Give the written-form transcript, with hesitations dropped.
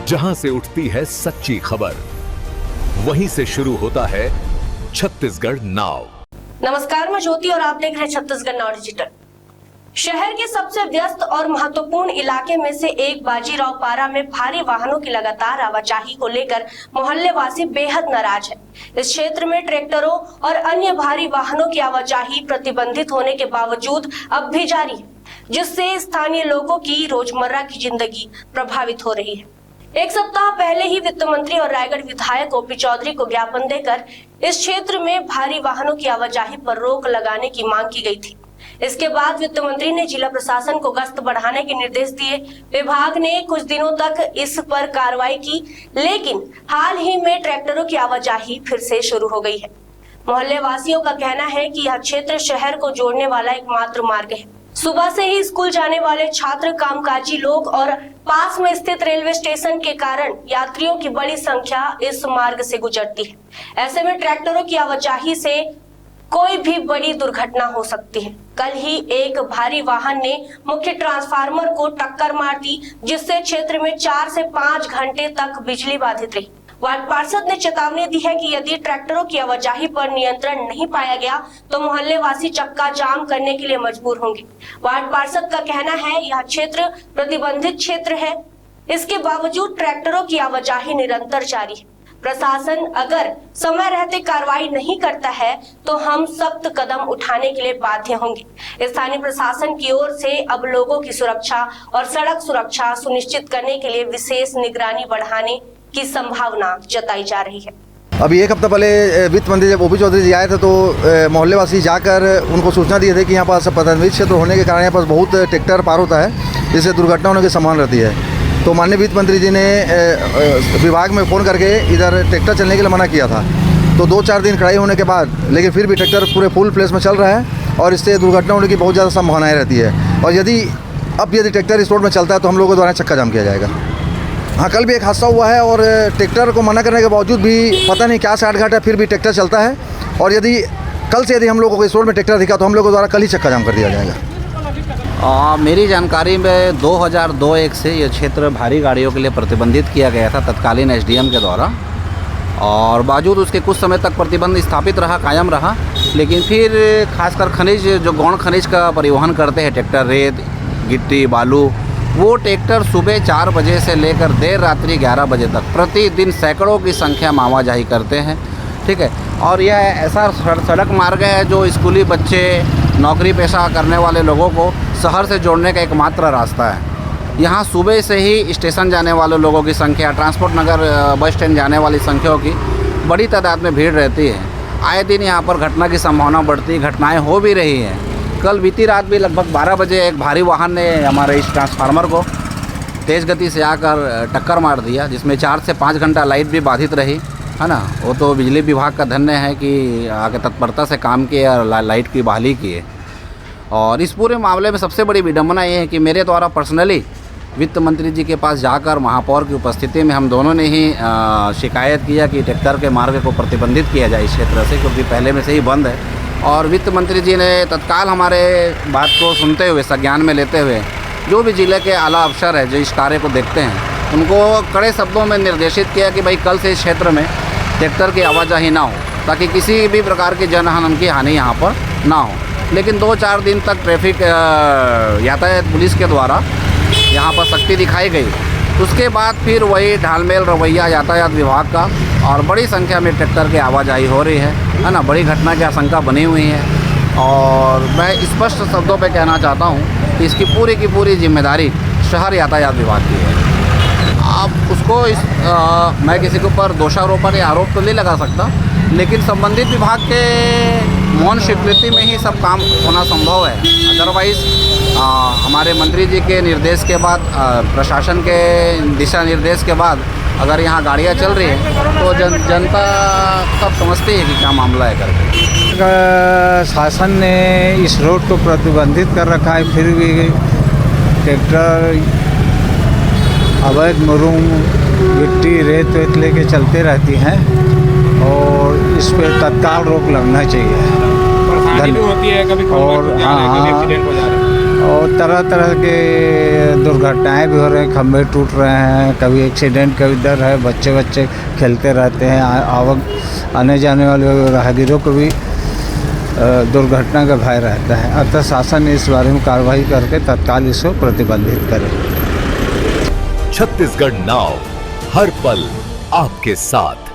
जहां से उठती है सच्ची खबर, वहीं से शुरू होता है छत्तीसगढ़ नाउ। नमस्कार, मैं ज्योति और आप देख रहे हैं छत्तीसगढ़ नाउ डिजिटल। शहर के सबसे व्यस्त और महत्वपूर्ण इलाके में से एक बाजीराव पारा में भारी वाहनों की लगातार आवाजाही को लेकर मोहल्ले वासी बेहद नाराज है। इस क्षेत्र में ट्रैक्टरों और अन्य भारी वाहनों की आवाजाही प्रतिबंधित होने के बावजूद अब भी जारी है, जिससे स्थानीय लोगों की रोजमर्रा की जिंदगी प्रभावित हो रही है। एक सप्ताह पहले ही वित्त मंत्री और रायगढ़ विधायक ओपी चौधरी को ज्ञापन देकर इस क्षेत्र में भारी वाहनों की आवाजाही पर रोक लगाने की मांग की गई थी। इसके बाद वित्त मंत्री ने जिला प्रशासन को गश्त बढ़ाने के निर्देश दिए। विभाग ने कुछ दिनों तक इस पर कार्रवाई की, लेकिन हाल ही में ट्रैक्टरों की आवाजाही फिर से शुरू हो गई है। मोहल्ले वासियों का कहना है कि यह क्षेत्र शहर को जोड़ने वाला एकमात्र मार्ग है। सुबह से ही स्कूल जाने वाले छात्र, कामकाजी लोग और पास में स्थित रेलवे स्टेशन के कारण यात्रियों की बड़ी संख्या इस मार्ग से गुजरती है। ऐसे में ट्रैक्टरों की आवाजाही से कोई भी बड़ी दुर्घटना हो सकती है। कल ही एक भारी वाहन ने मुख्य ट्रांसफार्मर को टक्कर मार दी, जिससे क्षेत्र में 4 से 5 घंटे तक बिजली बाधित रही। वार्ड पार्षद ने चेतावनी दी है कि यदि ट्रैक्टरों की आवाजाही पर नियंत्रण नहीं पाया गया तो मोहल्ले वासी चक्का जाम करने के लिए मजबूर होंगे। वार्ड पार्षद का कहना है यह क्षेत्र प्रतिबंधित क्षेत्र है, इसके बावजूद ट्रैक्टरों की आवाजाही निरंतर जारी है। प्रशासन अगर समय रहते कार्रवाई नहीं करता है तो हम सख्त कदम उठाने के लिए बाध्य होंगे। स्थानीय प्रशासन की ओर से अब लोगों की सुरक्षा और सड़क सुरक्षा सुनिश्चित करने के लिए विशेष निगरानी बढ़ाने की संभावना जताई जा रही है। अभी एक हफ्ता पहले वित्त मंत्री जब ओपी चौधरी जी आए थे तो मोहल्ले वासी जाकर उनको सूचना दिए थे कि यहाँ पास प्रतिबंधित क्षेत्र होने के कारण यहाँ पास बहुत ट्रैक्टर पार होता है, जिससे दुर्घटना होने की संभावना रहती है। तो माननीय वित्त मंत्री जी ने विभाग में फ़ोन करके इधर ट्रैक्टर चलने के लिए मना किया था। तो 2-4 दिन कड़ाई होने के बाद लेकिन फिर भी ट्रैक्टर पूरे फुल प्लेस में चल रहा है और इससे दुर्घटना होने की बहुत ज़्यादा संभावनाएँ रहती है। और यदि ट्रैक्टर इस रोड में चलता है तो हम लोगों द्वारा चक्का जाम किया जाएगा। हाँ, कल भी एक हादसा हुआ है और ट्रैक्टर को मना करने के बावजूद भी पता नहीं क्या साठ घाट है, फिर भी ट्रैक्टर चलता है। और कल से यदि हम लोगों को इस रोड में ट्रैक्टर दिखा तो हम लोगों द्वारा कल ही चक्का जाम कर दिया जाएगा। मेरी जानकारी में 2002-01 से ये क्षेत्र भारी गाड़ियों के लिए प्रतिबंधित किया गया था तत्कालीन एसडीएम के द्वारा, और बावजूद उसके कुछ समय तक प्रतिबंध स्थापित रहा, कायम रहा। लेकिन फिर खासकर खनिज, जो गौण खनिज का परिवहन करते हैं ट्रैक्टर, रेत, गिट्टी, बालू, वो ट्रैक्टर सुबह 4 बजे से लेकर देर रात्रि 11 बजे तक प्रतिदिन सैकड़ों की संख्या में आवाजाही करते हैं। ठीक है, और यह ऐसा सड़क मार्ग है जो स्कूली बच्चे, नौकरी पेशा करने वाले लोगों को शहर से जोड़ने का एकमात्र रास्ता है। यहाँ सुबह से ही स्टेशन जाने वाले लोगों की संख्या, ट्रांसपोर्ट नगर बस स्टैंड जाने वाली संख्याओं की बड़ी तादाद में भीड़ रहती है। आए दिन यहाँ पर घटना की संभावना बढ़ती, घटनाएं हो भी रही हैं। कल बीती रात भी लगभग 12 बजे एक भारी वाहन ने हमारे इस ट्रांसफार्मर को तेज़ गति से आकर टक्कर मार दिया, जिसमें 4 से 5 घंटा लाइट भी बाधित रही, है ना। वो तो बिजली विभाग का धन्य है कि आगे तत्परता से काम किए और लाइट की बहाली की है। और इस पूरे मामले में सबसे बड़ी विडंबना ये है कि मेरे द्वारा पर्सनली वित्त मंत्री जी के पास जाकर महापौर की उपस्थिति में हम दोनों ने ही शिकायत किया कि ट्रैक्टर के मार्ग को प्रतिबंधित किया जाए इस क्षेत्र से, क्योंकि पहले में से ही बंद है। और वित्त मंत्री जी ने तत्काल हमारे बात को सुनते हुए, संज्ञान में लेते हुए, जो भी जिले के आला अफसर है जो इस कार्य को देखते हैं, उनको कड़े शब्दों में निर्देशित किया कि भाई कल से इस क्षेत्र में ट्रैक्टर की आवाजाही ना हो, ताकि किसी भी प्रकार की जनहानि की हानि यहाँ पर ना हो। लेकिन 2-4 दिन तक ट्रैफिक यातायात पुलिस के द्वारा यहाँ पर सख्ती दिखाई गई। उसके बाद फिर वही ढालमेल रवैया यातायात विभाग का, और बड़ी संख्या में ट्रैक्टर की आवाजाही हो रही है ना। बड़ी घटना की आशंका बनी हुई है और मैं स्पष्ट शब्दों पे कहना चाहता हूँ कि इसकी पूरी जिम्मेदारी शहर यातायात विभाग की है। अब उसको मैं किसी के ऊपर दोषारोपण या आरोप तो नहीं लगा सकता, लेकिन संबंधित विभाग के मौन स्वीकृति में ही सब काम होना संभव है। अदरवाइज़ हमारे मंत्री जी के निर्देश के बाद, प्रशासन के दिशा निर्देश के बाद अगर यहाँ गाड़ियाँ चल रही हैं तो जनता सब समझती है कि क्या मामला है करके। शासन ने इस रोड को प्रतिबंधित कर रखा है, फिर भी ट्रैक्टर अवैध मुरुम, गिट्टी, रेत लेके चलते रहती हैं और इस पर तत्काल रोक लगना चाहिए। परेशानी भी होती है, कभी और हाँ, एक्सीडेंट हो जा रहे हैं। और तरह तरह के दुर्घटनाएं भी हो रही हैं, खंभे टूट रहे हैं, कभी एक्सीडेंट का भी डर है, बच्चे खेलते रहते हैं, आने जाने वाले राहगीरों को भी दुर्घटना का भय रहता है। अतः शासन इस बारे में कार्रवाई करके तत्काल इसको प्रतिबंधित करे। छत्तीसगढ़ नाउ हर पल आपके साथ।